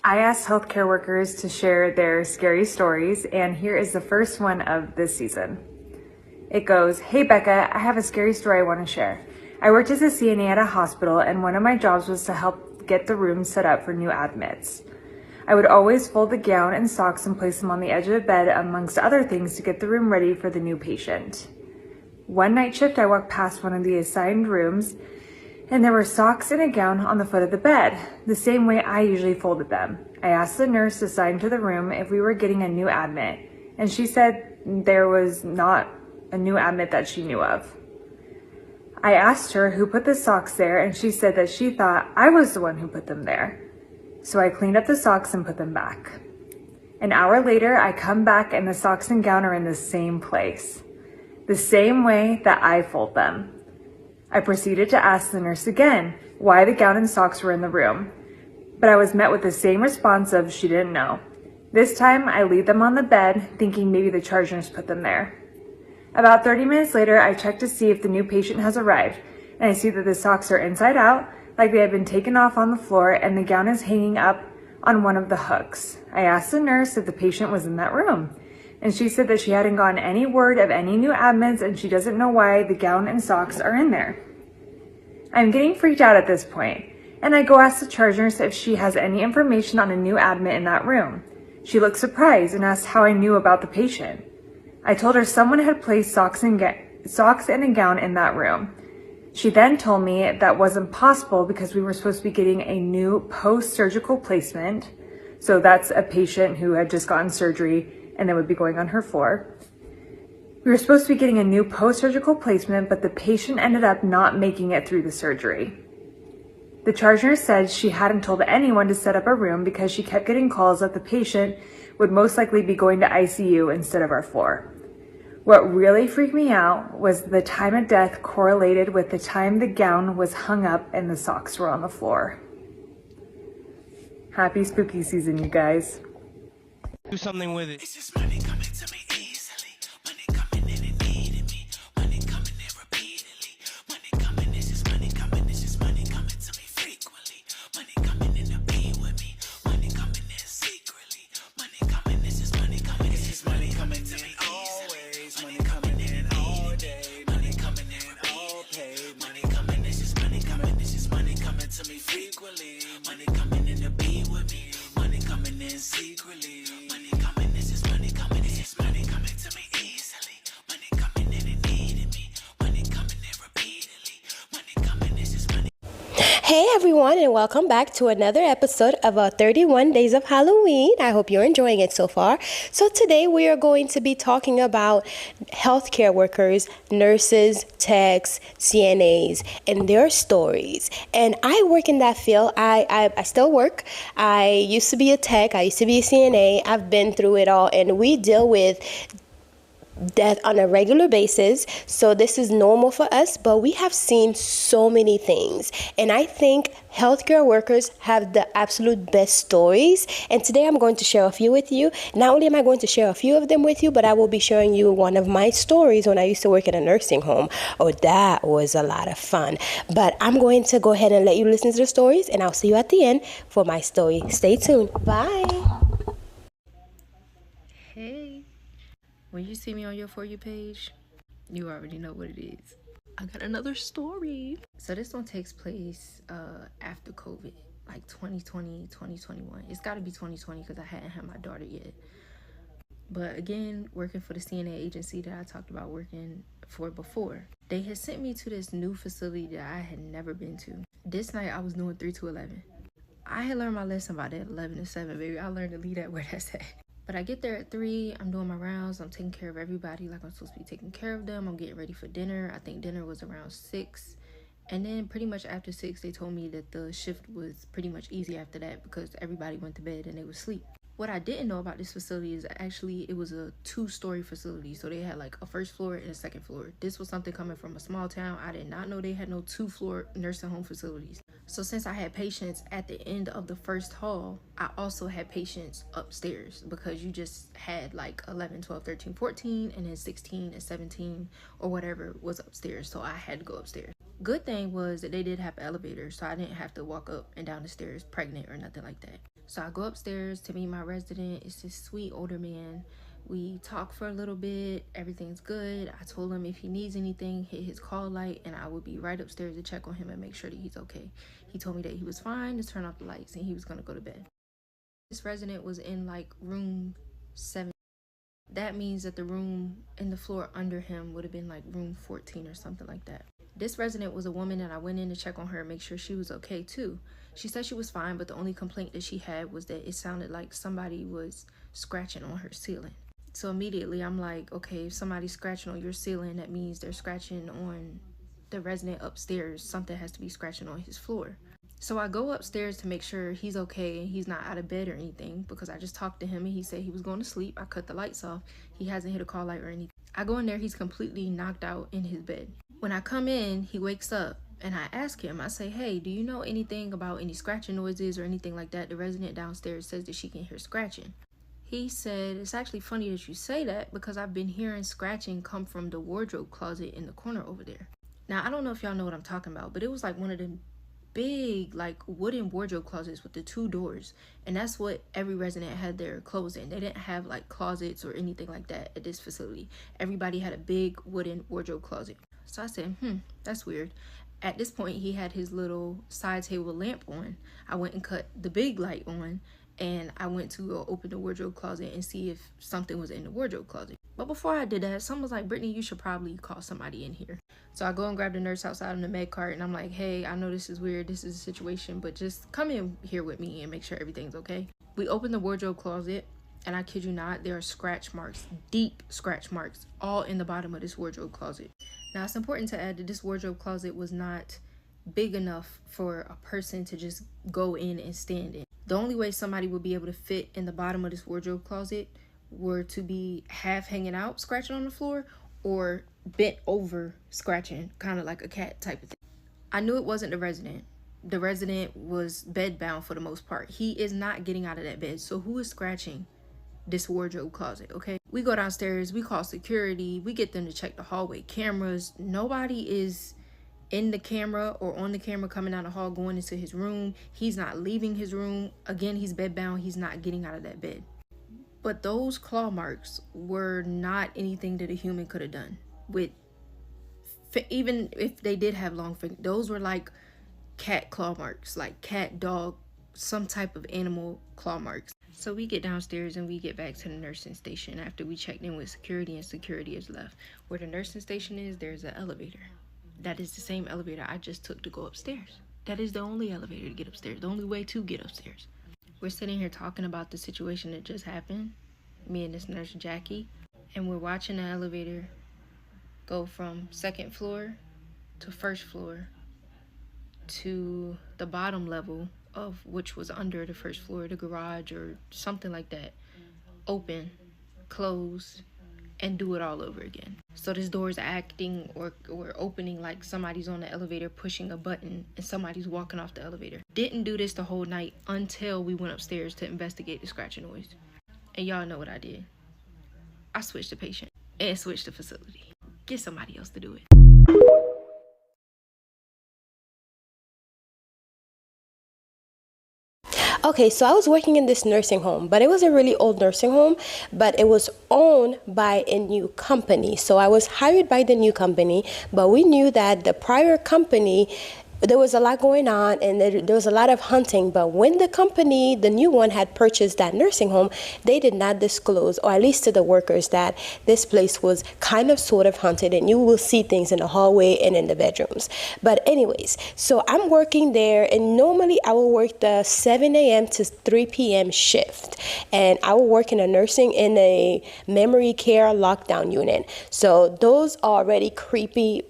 I asked healthcare workers to share their scary stories, and here is the first one of this season. It goes, "Hey Becca, I have a scary story I want to share. I worked as a CNA at a hospital, and one of my jobs was to help get the room set up for new admits. I would always fold the gown and socks and place them on the edge of the bed, amongst other things, to get the room ready for the new patient. One night shift, I walked past one of the assigned rooms, and there were socks and a gown on the foot of the bed, the same way I usually folded them. I asked the nurse assigned to the room if we were getting a new admit, and she said there was not a new admit that she knew of. I asked her who put the socks there, and she said that she thought I was the one who put them there. So I cleaned up the socks and put them back. An hour later, I come back and the socks and gown are in the same place, the same way that I fold them. I proceeded to ask the nurse again why the gown and socks were in the room, but I was met with the same response of she didn't know. This time, I leave them on the bed, thinking maybe the charge nurse put them there. About 30 minutes later, I check to see if the new patient has arrived, and I see that the socks are inside out, like they had been taken off on the floor, and the gown is hanging up on one of the hooks. I asked the nurse if the patient was in that room, and she said that she hadn't gotten any word of any new admits, and she doesn't know why the gown and socks are in there. I'm getting freaked out at this point, and I go ask the charge nurse if she has any information on a new admit in that room. She looked surprised and asked how I knew about the patient. I told her someone had placed socks and a gown in that room. She then told me that wasn't possible because we were supposed to be getting a new post-surgical placement. So that's a patient who had just gotten surgery and then would be going on her floor. We were supposed to be getting a new post-surgical placement, but the patient ended up not making it through the surgery. The charge nurse said she hadn't told anyone to set up a room because she kept getting calls that the patient would most likely be going to ICU instead of our floor. What really freaked me out was the time of death correlated with the time the gown was hung up and the socks were on the floor. Happy spooky season, you guys. Do something with it. It's just money coming to me easily. Money coming in and needing me. Money coming in repeatedly. Money coming, it's just money coming. It's just money coming to me frequently. Money coming in to be with me. Money coming in secretly. Money coming, it's just money coming. It's just money coming to me always. Money coming in all day. Money coming in all paid. Money coming, it's just money coming. It's just money coming to me frequently. Money coming in to be with me. Money coming in secretly. Money coming, this is money coming. It's just money coming to me easily. Money coming in and needing me. Money coming in repeatedly. Money coming, this is money. Hey everyone, and welcome back to another episode of our 31 Days of Halloween. I hope you're enjoying it so far. So today we are going to be talking about healthcare workers, nurses, techs, CNAs, and their stories. And I work in that field. I still work. I used to be a tech. I used to be a CNA. I've been through it all, and we deal with death on a regular basis, so this is normal for us, but we have seen so many things, and I think healthcare workers have the absolute best stories, and today I'm going to share a few with you. Not only am I going to share a few of them with you, but I will be showing you one of my stories when I used to work in a nursing home. Oh, that was a lot of fun. But I'm going to go ahead and let you listen to the stories, and I'll see you at the end for my story. Stay tuned. Bye. Hey, when you see me on your For You page, you already know what it is. I got another story. So this one takes place after COVID, like 2020, 2021. It's got to be 2020 because I hadn't had my daughter yet. But again, working for the CNA agency that I talked about working for before, they had sent me to this new facility that I had never been to. This night I was doing 3 to 11. I had learned my lesson about that 11 to 7, baby. I learned to leave that where that's at. But I get there at 3, I'm doing my rounds, I'm taking care of everybody like I'm supposed to be taking care of them. I'm getting ready for dinner. I think dinner was around 6. And then pretty much after 6, they told me that the shift was pretty much easy after that because everybody went to bed and they would sleep. What I didn't know about this facility is actually it was a 2-story facility. So they had like a first floor and a second floor. This was something coming from a small town. I did not know they had no 2-floor nursing home facilities. So since I had patients at the end of the first hall, I also had patients upstairs because you just had like 11, 12, 13, 14, and then 16 and 17 or whatever was upstairs. So I had to go upstairs. Good thing was that they did have an elevator, so I didn't have to walk up and down the stairs pregnant or nothing like that. So I go upstairs to meet my resident. It's this sweet older man. We talk for a little bit. Everything's good. I told him if he needs anything, hit his call light, and I would be right upstairs to check on him and make sure that he's okay. He told me that he was fine, to turn off the lights, and he was going to go to bed. This resident was in like room 7. That means that the room and the floor under him would have been like room 14 or something like that. This resident was a woman, and I went in to check on her and make sure she was okay too. She said she was fine, but the only complaint that she had was that it sounded like somebody was scratching on her ceiling. So immediately I'm like, okay, if somebody's scratching on your ceiling, that means they're scratching on the resident upstairs. Something has to be scratching on his floor. So I go upstairs to make sure he's okay and he's not out of bed or anything, because I just talked to him and he said he was going to sleep. I cut the lights off. He hasn't hit a call light or anything. I go in there, he's completely knocked out in his bed. When I come in, he wakes up and I ask him, I say, hey, do you know anything about any scratching noises or anything like that? The resident downstairs says that she can hear scratching. He said, it's actually funny that you say that, because I've been hearing scratching come from the wardrobe closet in the corner over there. Now, I don't know if y'all know what I'm talking about, but it was like one of the big like wooden wardrobe closets with the 2 doors, and that's what every resident had their clothes in. They didn't have like closets or anything like that at this facility. Everybody had a big wooden wardrobe closet. So I said, that's weird. At this point, he had his little side table lamp on. I went and cut the big light on, and I went to go open the wardrobe closet and see if something was in the wardrobe closet. But before I did that, someone was like, Brittany, you should probably call somebody in here. So I go and grab the nurse outside on the med cart, and I'm like, hey, I know this is weird, this is a situation, but just come in here with me and make sure everything's okay. We open the wardrobe closet, and I kid you not, there are scratch marks, deep scratch marks, all in the bottom of this wardrobe closet. Now, it's important to add that this wardrobe closet was not big enough for a person to just go in and stand in. The only way somebody would be able to fit in the bottom of this wardrobe closet were to be half hanging out, scratching on the floor, or bent over, scratching, kind of like a cat type of thing. I knew it wasn't the resident. The resident was bedbound for the most part. He is not getting out of that bed. So who is scratching this wardrobe closet? Okay, we go downstairs, we call security, we get them to check the hallway cameras. Nobody is in the camera or on the camera coming down the hall going into his room. He's not leaving his room. Again, he's bedbound. He's not getting out of that bed. But those claw marks were not anything that a human could have done. Even if they did have long fingers, those were like cat claw marks, like cat, dog, some type of animal claw marks. So we get downstairs and we get back to the nursing station after we checked in with security, and security is left. Where the nursing station is, there's an elevator. That is the same elevator I just took to go upstairs. That is the only elevator to get upstairs, the only way to get upstairs. We're sitting here talking about the situation that just happened, me and this nurse Jackie, and we're watching the elevator go from 2nd floor to 1st floor to the bottom level of which was under the 1st floor, the garage or something like that. Open, close, and do it all over again. So this door is acting or opening like somebody's on the elevator pushing a button and somebody's walking off the elevator. Didn't do this the whole night until we went upstairs to investigate the scratching noise. And y'all know what I did. I switched the patient and switched the facility. Get somebody else to do it. Okay, so I was working in this nursing home, but it was a really old nursing home, but it was owned by a new company. So I was hired by the new company, but we knew that the prior company, there was a lot going on and there was a lot of hunting. But when the company, the new one, had purchased that nursing home, they did not disclose, or at least to the workers, that this place was kind of sort of haunted and you will see things in the hallway and in the bedrooms. But anyways, so I'm working there, and normally I will work the 7 a.m. to 3 p.m. shift. And I will work in a memory care lockdown unit. So those are already creepy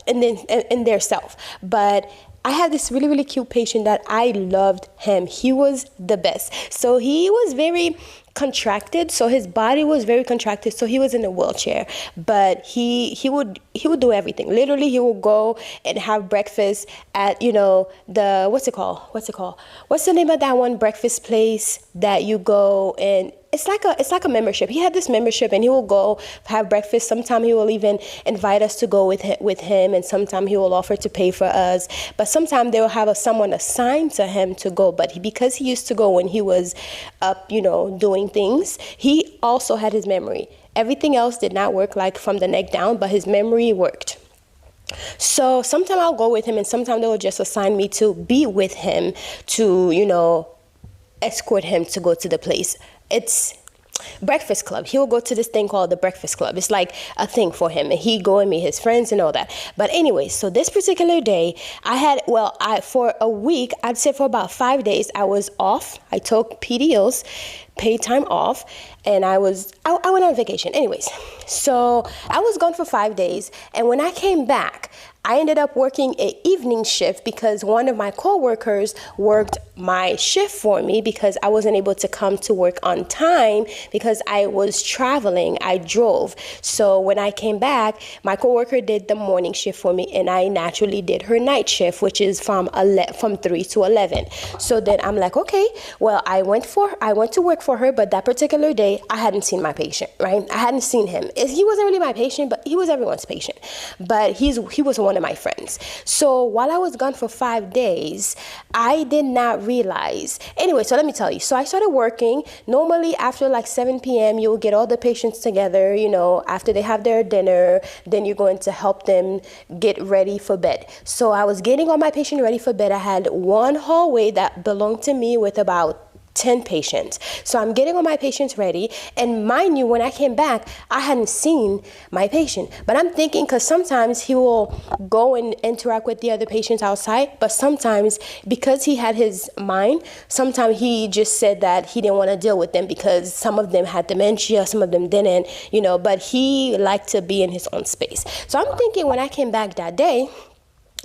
in their self. But I had this really, really cute patient that I loved him. He was the best. So he was very contracted. So his body was very contracted. So he was in a wheelchair, but he would do everything. Literally, he would go and have breakfast at, what's it called? What's the name of that one breakfast place that you go and it's like a membership. He had this membership, and he will go have breakfast. Sometimes he will even invite us to go with him, and sometimes he will offer to pay for us. But sometimes they will have someone assigned to him to go. But because he used to go when he was up, doing things, he also had his memory. Everything else did not work, like from the neck down, but his memory worked. So sometimes I'll go with him, and sometimes they will just assign me to be with him to, escort him to go to the place. It's Breakfast Club. He will go to this thing called the Breakfast Club. It's like a thing for him, and he go and meet his friends and all that. But anyway, so this particular day, for a week, I'd say for about 5 days, I was off. I took PDOs, paid time off, and I went on vacation. Anyways, so I was gone for 5 days, and when I came back, I ended up working an evening shift because one of my coworkers worked my shift for me because I wasn't able to come to work on time because I was traveling. I drove. So when I came back, my coworker did the morning shift for me, and I naturally did her night shift, which is from 3 to 11. So then I'm like, okay, well, I went to work for her, but that particular day I hadn't seen my patient, right? I hadn't seen him. He wasn't really my patient, but he was everyone's patient. But he was one of my friends. So while I was gone for 5 days, I did not realize. Anyway, so let me tell you. So I started working. Normally after like 7 p.m., you'll get all the patients together, after they have their dinner, then you're going to help them get ready for bed. So I was getting all my patients ready for bed. I had one hallway that belonged to me with about 10 patients. So I'm getting all my patients ready. And mind you, when I came back, I hadn't seen my patient. But I'm thinking, because sometimes he will go and interact with the other patients outside. But sometimes, because he had his mind, sometimes he just said that he didn't want to deal with them because some of them had dementia, some of them didn't, but he liked to be in his own space. So I'm thinking when I came back that day,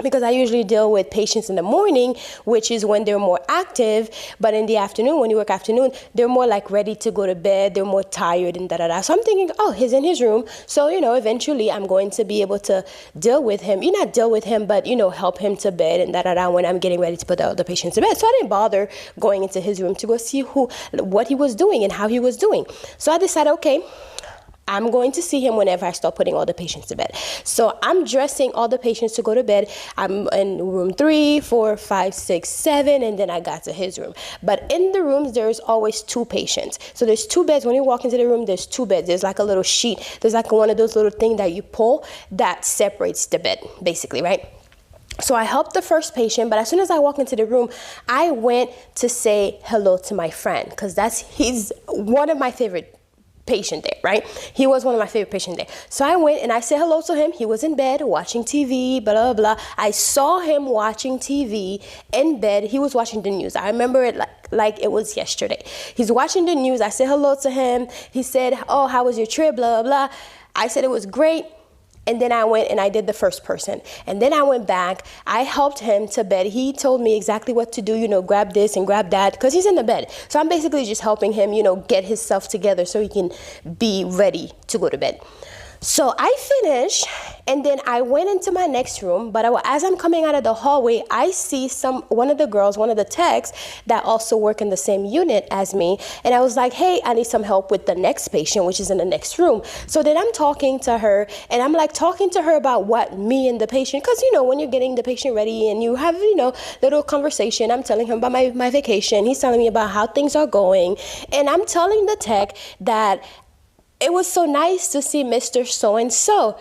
because I usually deal with patients in the morning, which is when they're more active, but in the afternoon, when you work afternoon, they're more like ready to go to bed, they're more tired and da-da-da. So I'm thinking, oh, he's in his room. So, eventually I'm going to be able to deal with him. Not deal with him, but, help him to bed and da-da-da when I'm getting ready to put the other patients to bed. So I didn't bother going into his room to go see what he was doing and how he was doing. So I decided, okay, I'm going to see him whenever I start putting all the patients to bed. So I'm dressing all the patients to go to bed. I'm in room 3, 4, 5, 6, 7, and then I got to his room. But in the rooms, there's always 2 patients. So there's 2 beds. When you walk into the room, there's 2 beds. There's like a little sheet. There's like one of those little things that you pull that separates the bed, basically, right? So I helped the first patient, but as soon as I walk into the room, I went to say hello to my friend because he's one of my favorite patient there, right? He was one of my favorite patients there. So I went and I said hello to him. He was in bed watching TV, blah, blah, blah. I saw him watching TV in bed. He was watching the news. I remember it like it was yesterday. He's watching the news. I said hello to him. He said, oh, how was your trip? Blah, blah, blah. I said it was great. And then I went and I did the first person. And then I went back. I helped him to bed. He told me exactly what to do, grab this and grab that, because he's in the bed. So I'm basically just helping him, get himself together so he can be ready to go to bed. So I finished, and then I went into my next room, but as I'm coming out of the hallway, I see one of the techs that also work in the same unit as me, and I was like, hey, I need some help with the next patient, which is in the next room. So then I'm talking to her, and I'm like talking to her about what me and the patient, because, when you're getting the patient ready and you have, little conversation, I'm telling him about my vacation, he's telling me about how things are going, and I'm telling the tech that it was so nice to see Mr. So-and-so.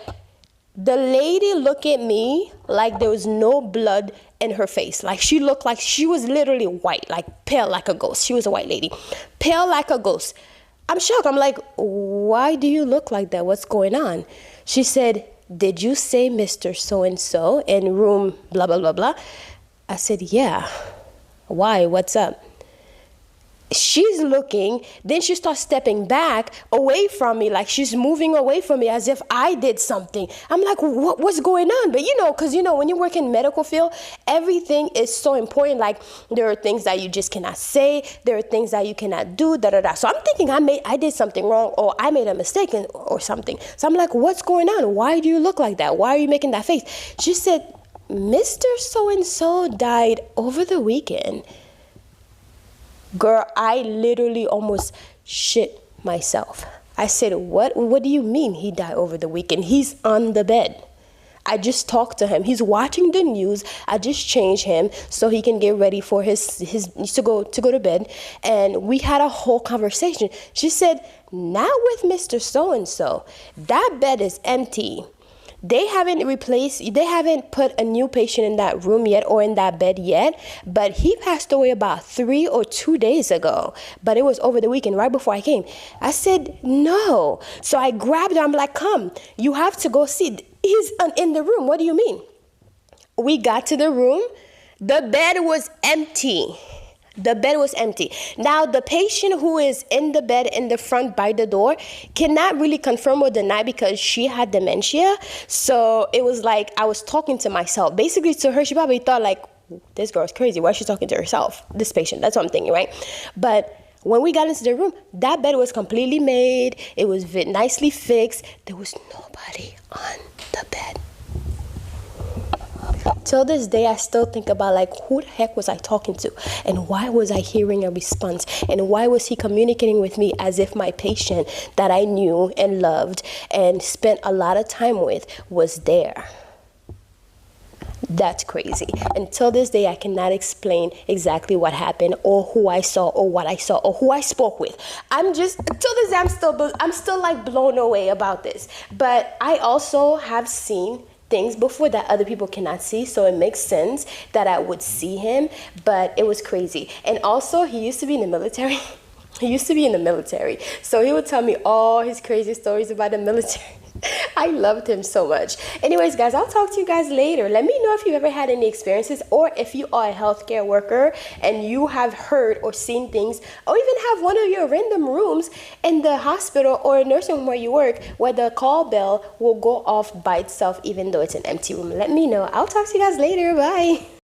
The lady looked at me like there was no blood in her face. Like she looked like she was literally white, like pale like a ghost. She was a white lady, pale like a ghost. I'm shocked. I'm like, why do you look like that? What's going on? She said, did you say Mr. So-and-so in room blah, blah, blah, blah? I said, yeah. Why? What's up? She's looking, then she starts stepping back away from me, like she's moving away from me as if I did something. I'm like, what's going on? But because when you work in medical field, everything is so important. Like there are things that you just cannot say, there are things that you cannot do, da da da. So I'm thinking I did something wrong, or I made a mistake or something. So I'm like, what's going on? Why do you look like that? Why are you making that face? She said, Mr. So-and-so died over the weekend. Girl, I literally almost shit myself. I said, what do you mean he died over the weekend? He's on the bed. I just talked to him. He's watching the news. I just changed him so he can get ready for his to go to bed. And we had a whole conversation. She said, not with Mr. So-and-so. That bed is empty. They haven't put a new patient in that room yet or in that bed yet, but he passed away about 3 or 2 days ago. But it was over the weekend, right before I came. I said, no. So I grabbed her. I'm like, come, you have to go see. He's in the room. What do you mean? We got to the room. The bed was empty. The bed was empty. Now, the patient who is in the bed in the front by the door cannot really confirm or deny because she had dementia. So it was like I was talking to myself. Basically, to her, she probably thought like, this girl's crazy. Why is she talking to herself? This patient. That's what I'm thinking, right? But when we got into the room, that bed was completely made. It was nicely fixed. There was nobody on the bed. Till this day, I still think about like, who the heck was I talking to? And why was I hearing a response? And why was he communicating with me as if my patient that I knew and loved and spent a lot of time with was there? That's crazy. Until this day, I cannot explain exactly what happened or who I saw or what I saw or who I spoke with. Till this day, I'm still like blown away about this. But I also have seen things before that other people cannot see, so it makes sense that I would see him, but it was crazy. And also, he used to be in the military. So he would tell me all his crazy stories about the military. I loved him so much. Anyways, guys, I'll talk to you guys later. Let me know if you've ever had any experiences or if you are a healthcare worker and you have heard or seen things or even have one of your random rooms in the hospital or a nursing home where you work where the call bell will go off by itself even though it's an empty room. Let me know. I'll talk to you guys later. Bye.